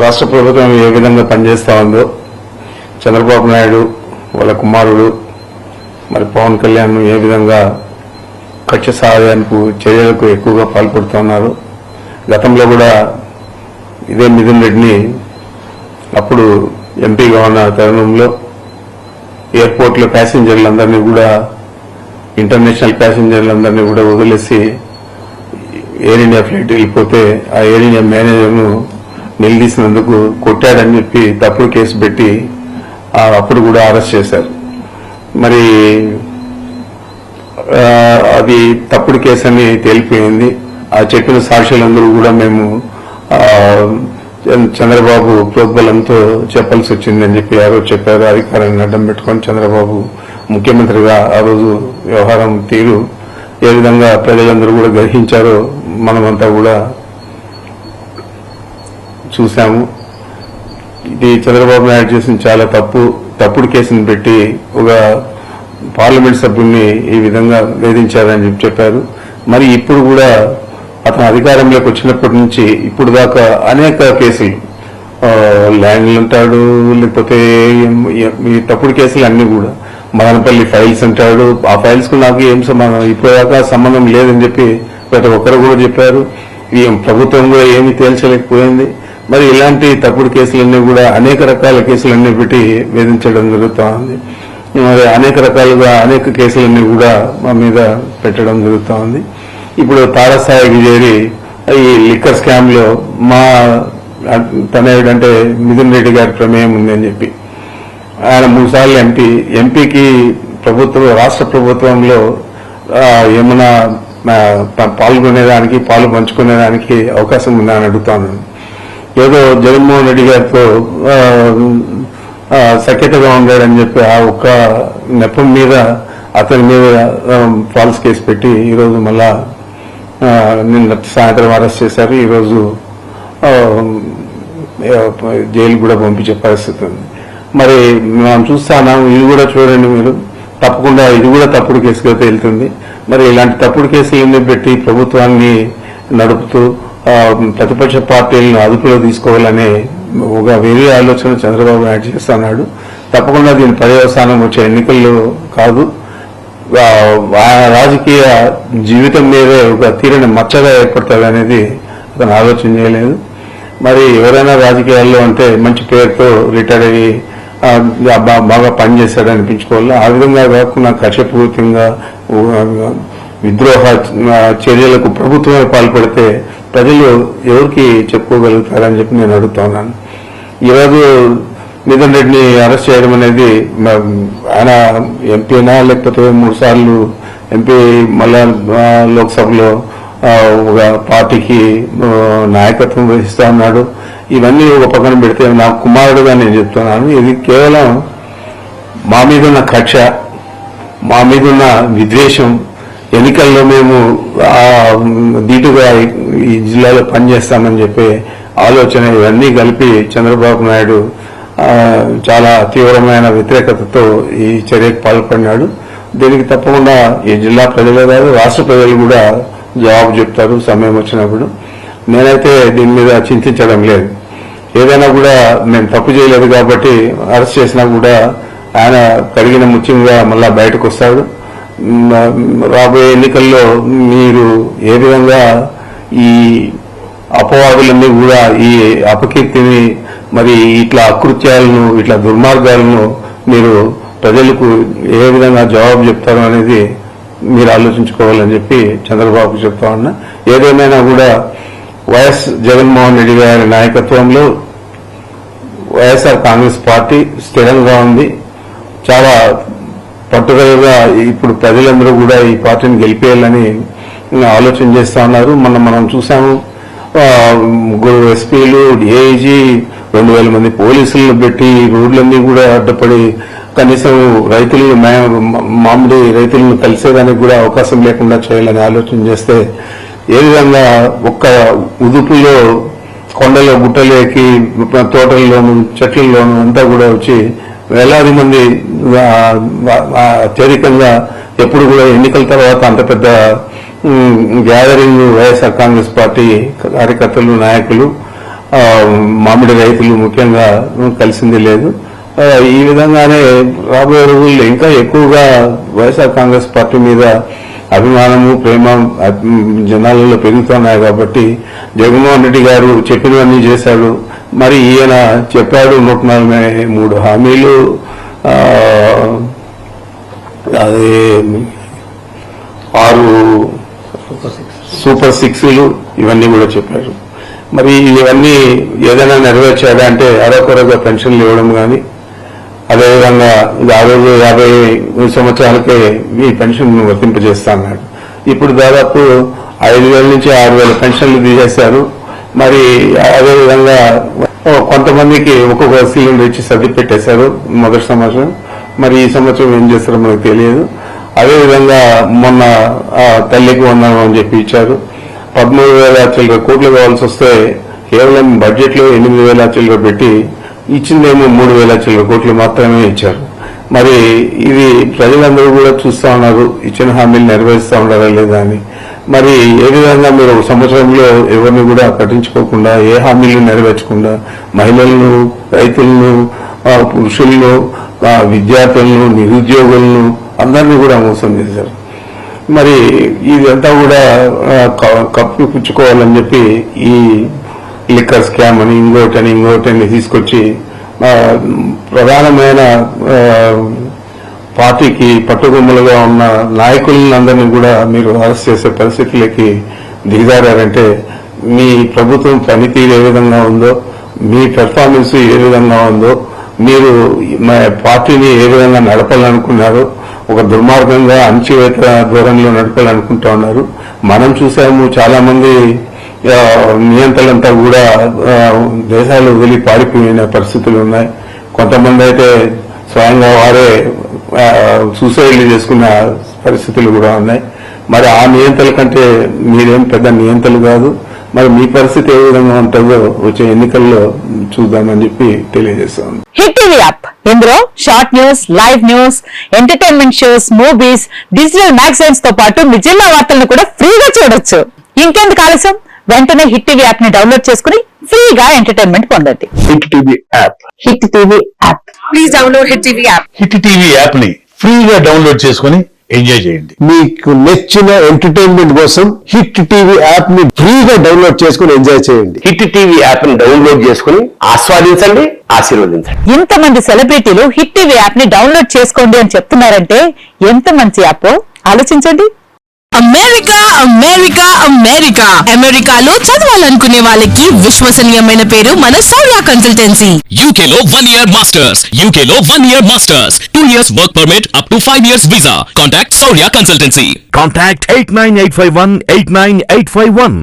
రాష్ట్ర ప్రభుత్వం ఏ విధంగా పనిచేస్తూ ఉందో, చంద్రబాబు నాయుడు వాళ్ళ కుమారుడు మరి పవన్ కళ్యాణ్ ఏ విధంగా కక్ష సాధనకు చర్యలకు ఎక్కువగా పాల్పడుతున్నారు. గతంలో కూడా ఇదే మిథున్ రెడ్డిని అప్పుడు ఎంపీగా ఉన్న తరుణంలో ఎయిర్పోర్ట్లో ప్యాసింజర్లందరినీ కూడా, ఇంటర్నేషనల్ ప్యాసింజర్లందరినీ కూడా వదిలేసి ఎయిర్ ఇండియా ఫ్లైట్ వెళ్ళిపోతే ఆ ఎయిర్ ఇండియా మేనేజర్ను నిలదీసినందుకు కొట్టాడని చెప్పి తప్పుడు కేసు పెట్టి అప్పుడు కూడా అరెస్ట్ చేశారు. మరి అది తప్పుడు కేసు అని తేలిపోయింది. ఆ చెప్పిన సాక్షులందరూ కూడా మేము చంద్రబాబు ప్రోద్బలంతో చెప్పాల్సి వచ్చిందని చెప్పి ఆ రోజు చెప్పారు. అధికారాన్ని అడ్డం పెట్టుకొని చంద్రబాబు ముఖ్యమంత్రిగా ఆ రోజు వ్యవహారం తీరు ఏ విధంగా ప్రజలందరూ కూడా గ్రహించారో మనమంతా కూడా చూశాము. ఇది చంద్రబాబు నాయుడు చేసిన చాలా తప్పుడు కేసును పెట్టి ఒక పార్లమెంట్ సభ్యుల్ని ఈ విధంగా వేధించారని చెప్పారు. మరి ఇప్పుడు కూడా అతను అధికారంలోకి వచ్చినప్పటి నుంచి ఇప్పుడు దాకా అనేక కేసులు, ల్యాండ్లు అంటాడు, లేకపోతే ఈ తప్పుడు కేసులు అన్ని కూడా, మదనపల్లి ఫైల్స్ అంటాడు. ఆ ఫైల్స్ కు నాకు ఏం సంబంధం, ఇప్పటిదాకా సంబంధం లేదని చెప్పి ప్రతి ఒక్కరు కూడా చెప్పారు. ఈ ప్రభుత్వం కూడా ఏమీ తేల్చలేకపోయింది. మరి ఇలాంటి తప్పుడు కేసులన్నీ కూడా అనేక రకాల కేసులన్నీ పెట్టి వేధించడం జరుగుతూ ఉంది. మరి అనేక రకాలుగా అనేక కేసులన్నీ కూడా మా మీద పెట్టడం జరుగుతూ ఉంది. ఇప్పుడు తారస్థాయికి చేరి ఈ లిక్కర్ స్కామ్ లో మా తనయుడంటే మిథున్ రెడ్డి గారి ప్రమేయం ఉందని చెప్పి ఆయన 3 సార్లు ఎంపీకి రాష్ట్ర ప్రభుత్వంలో ఏమైనా పాల్గొనేదానికి, పాలు పంచుకునేదానికి అవకాశం ఉందని అడుగుతాను. ఏదో జగన్మోహన్ రెడ్డి గారితో సఖ్యతగా ఉండాడని చెప్పి ఆ ఒక్క నెపం మీద అతని మీద ఫాల్స్ కేసు పెట్టి ఈరోజు మళ్ళా నిన్న సాయంత్రం అరెస్ట్ చేశారు. ఈరోజు జైలు కూడా పంపించే పరిస్థితి ఉంది. మరి మనం చూస్తున్నాం, ఇది కూడా చూడండి మీరు, తప్పకుండా ఇది కూడా తప్పుడు కేసుగా తేలుతుంది. మరి ఇలాంటి తప్పుడు కేసులన్నీ పెట్టి ప్రభుత్వాన్ని నడుపుతూ ప్రతిపక్ష పార్టీలను అదుపులో తీసుకోవాలనే ఒక వేరే ఆలోచన చంద్రబాబు నాయుడు చేస్తున్నాడు. తప్పకుండా దీని పర్యవసానం వచ్చే ఎన్నికల్లో కాదు, రాజకీయ జీవితం మీదే ఒక తీరని మచ్చగా ఏర్పడుతుంది అనేది అతను ఆలోచన చేయలేదు. మరి ఎవరైనా రాజకీయాల్లో అంటే మంచి పేరుతో రిటైర్ అయ్యి బాగా పనిచేశాడు అనిపించుకోవాలి. ఆ విధంగా కాకుండా కక్షపూరితంగా విద్రోహ చర్యలకు ప్రభుత్వమే పాల్పడితే ప్రజలు ఎవరికి చెప్పుకోగలుగుతారని చెప్పి నేను అడుగుతున్నాను. ఈరోజు మిథున్ రెడ్డిని అరెస్ట్ చేయడం అనేది ఆయన ఎంపీనా లేకపోతే 3 సార్లు ఎంపీ మళ్ళా లోక్సభలో ఒక పార్టీకి నాయకత్వం వహిస్తా ఉన్నాడు. ఇవన్నీ ఒక పక్కన పెడితే నా కుమారుడుగా నేను చెప్తున్నాను, ఇది కేవలం మా మీదున్న కక్ష, మా మీదున్న విద్వేషం, ఎన్నికల్లో మేము దీటుగా ఈ జిల్లాలో పనిచేస్తామని చెప్పే ఆలోచన, ఇవన్నీ కలిపి చంద్రబాబు నాయుడు చాలా తీవ్రమైన వ్యతిరేకతతో ఈ చర్యకు పాల్పడినాడు. దీనికి తప్పకుండా ఈ జిల్లా ప్రజలే కాదు రాష్ట్ర ప్రజలు కూడా జవాబు చెప్తారు సమయం వచ్చినప్పుడు. నేనైతే దీని మీద చింతించడం లేదు. ఏదైనా కూడా మేము తప్పు చేయలేదు కాబట్టి అరెస్ట్ చేసినా కూడా ఆయన కడిగిన ముత్యంగా మళ్ళా బయటకు వస్తాడు. రాబోయే ఎన్నికల్లో మీరు ఏ విధంగా ఈ అపవాదులన్నీ కూడా ఈ అపకీర్తిని, మరి ఇట్లా అకృత్యాలను, ఇట్లా దుర్మార్గాలను మీరు ప్రజలకు ఏ విధంగా జవాబు చెప్తారో అనేది మీరు ఆలోచించుకోవాలని చెప్పి చంద్రబాబు చెప్తా ఉన్నా. ఏదేమైనా కూడా వైఎస్ జగన్మోహన్ రెడ్డి గారి నాయకత్వంలో వైఎస్ఆర్ కాంగ్రెస్ పార్టీ స్థిరంగా ఉంది. చాలా పట్టుదలగా ఇప్పుడు ప్రజలందరూ కూడా ఈ పార్టీని గెలిపేయాలని ఆలోచన చేస్తా ఉన్నారు. మనం చూసాము, 3 ఎస్పీలు, ఏఐజీ, 2000 మంది పోలీసులను పెట్టి రోడ్లన్నీ కూడా అడ్డపడి కనీసం మామూలు రైతులను కలిసేదానికి కూడా అవకాశం లేకుండా చేయాలని ఆలోచన చేస్తే ఏ విధంగా ఒక్క ఉదుపులో కొండలో గుట్టలు ఎక్కి తోటల్లోనూ చెట్లలోనూ అంతా కూడా వచ్చి వేలాది మంది అత్యధికంగా ఎప్పుడు కూడా ఎన్నికల తర్వాత అంత పెద్ద గ్యాదరింగ్ వైఎస్ఆర్ కాంగ్రెస్ పార్టీ కార్యకర్తలు, నాయకులు మామిడి రైతులు ముఖ్యంగా కలిసింది లేదు. ఈ విధంగానే రాబోయే రోజుల్లో ఇంకా ఎక్కువగా వైఎస్ఆర్ కాంగ్రెస్ పార్టీ మీద అభిమానము ప్రేమ జనాలలో పెరుగుతున్నాయి. కాబట్టి జగన్మోహన్ రెడ్డి గారు చెప్పినవన్నీ చేశాడు. మరి ఈయన చెప్పాడు 143 హామీలు, అదే 6 సూపర్ 6లు ఇవన్నీ కూడా చెప్పారు. మరి ఇవన్నీ ఏదైనా నెరవేర్చాడా అంటే అరకొరగా పెన్షన్లు ఇవ్వడం కానీ, అదేవిధంగా 50 సంవత్సరాలకే ఈ పెన్షన్ వర్తింపజేస్తా అన్నాడు. ఇప్పుడు దాదాపు 5,000 నుంచి 6,000 పెన్షన్లు తీసేశారు. మరి అదేవిధంగా కొంతమందికి ఒక్కొక్క సిలిండర్ ఇచ్చి సర్ది పెట్టేశారు మొదటి సంవత్సరం. మరి ఈ సంవత్సరం ఏం చేస్తారో మనకు తెలియదు. అదేవిధంగా మొన్న తల్లికి వందనం అని చెప్పి ఇచ్చారు. 13,000 చిల్లర కోట్లు కావాల్సి వస్తే కేవలం బడ్జెట్ లో 8,000 చిల్లర పెట్టి ఇచ్చిందేమో 3,000 చిల్లర కోట్లు మాత్రమే ఇచ్చారు. మరి ఇది ప్రజలందరూ కూడా చూస్తా ఉన్నారు, ఇచ్చిన హామీలు నెరవేరుస్తా ఉన్నారా లేదా అని. మరి ఏ విధంగా మీరు ఒక సంవత్సరంలో ఎవరిని కూడా పట్టించుకోకుండా, ఏ హామీలు నెరవేర్చకుండా మహిళలను, రైతులను, పురుషులను, విద్యార్థులను, నిరుద్యోగులను అందరినీ కూడా మోసం చేశారు. మరి ఇదంతా కూడా కప్పిపుచ్చుకోవాలని చెప్పి ఈ లిక్కర్ స్కామ్ అని ఇంకోటని తీసుకొచ్చి ప్రధానమైన పార్టీకి పట్టుకొమ్మలుగా ఉన్న నాయకులందరినీ కూడా మీరు అరెస్ట్ చేసే పరిస్థితులకి దిగజారంటే మీ ప్రభుత్వం పనితీరు ఏ విధంగా ఉందో, మీ పెర్ఫార్మెన్స్ ఏ విధంగా ఉందో, మీరు పార్టీని ఏ విధంగా నడపాలనుకున్నారో ఒక దుర్మార్గంగా అణచివేత ధోరణిలో నడపాలనుకుంటా ఉన్నారు. మనం చూసాము చాలా మంది నియంత్రణలంతా కూడా దేశాలు వదిలి పారిపోయిన పరిస్థితులు ఉన్నాయి. కొంతమంది అయితే స్వయంగా వారే సూసైడ్లు చేసుకున్న పరిస్థితులు కూడా ఉన్నాయి. మరి ఆ నియంత్రణ కంటే మీరేం పెద్ద నియంత్రణలు కాదు. మరి మీ పరిస్థితి ఏ విధంగా ఉంటుందో వచ్చే ఎన్నికల్లో చూద్దామని చెప్పి తెలియజేస్తాను. హిట్ టీవీ యాప్, ఇందులో short news, live news, entertainment shows, movies, digital magazines తో పాటు మీ జిల్లా వార్తలను కూడా ఫ్రీగా చూడొచ్చు. ఇంకెందుకు ఆలస్యం, వెంటనే హిట్ టీవీ యాప్ ని డౌన్లోడ్ చేసుకుని ఫ్రీగా ఎంటర్టైన్మెంట్ పొందండి. Hit TV app, hit TV app, please download hit TV app. Hit TV app ని ఫ్రీగా డౌన్లోడ్ చేసుకుని ఎంజాయ్ చేయండి. మీకు నచ్చిన ఎంటర్టైన్మెంట్ కోసం హిట్ టీవీ యాప్ ని ఫ్రీగా డౌన్లోడ్ చేసుకుని ఎంజాయ్ చేయండి. హిట్ టీవీ యాప్ ని డౌన్లోడ్ చేసుకుని ఆస్వాదించండి, ఆశీర్వదించండి. ఇంతమంది సెలబ్రిటీలు హిట్ టీవీ యాప్ ని డౌన్లోడ్ చేసుకోండి అని చెప్తున్నారంటే ఎంత మంచి యాప్ ఆలోచించండి. అమెరికా అమెరికా అమెరికా అమెరికాలో చదవాలనుకునే వాళ్ళకి విశ్వసనీయమైన పేరు మన సౌర్య కన్సల్టెన్సీ. UK లో 1 year masters, UK లో 1 year masters, 2 years work permit up to 5 years visa. Contact Saurya Consultancy. Contact 89851 89851.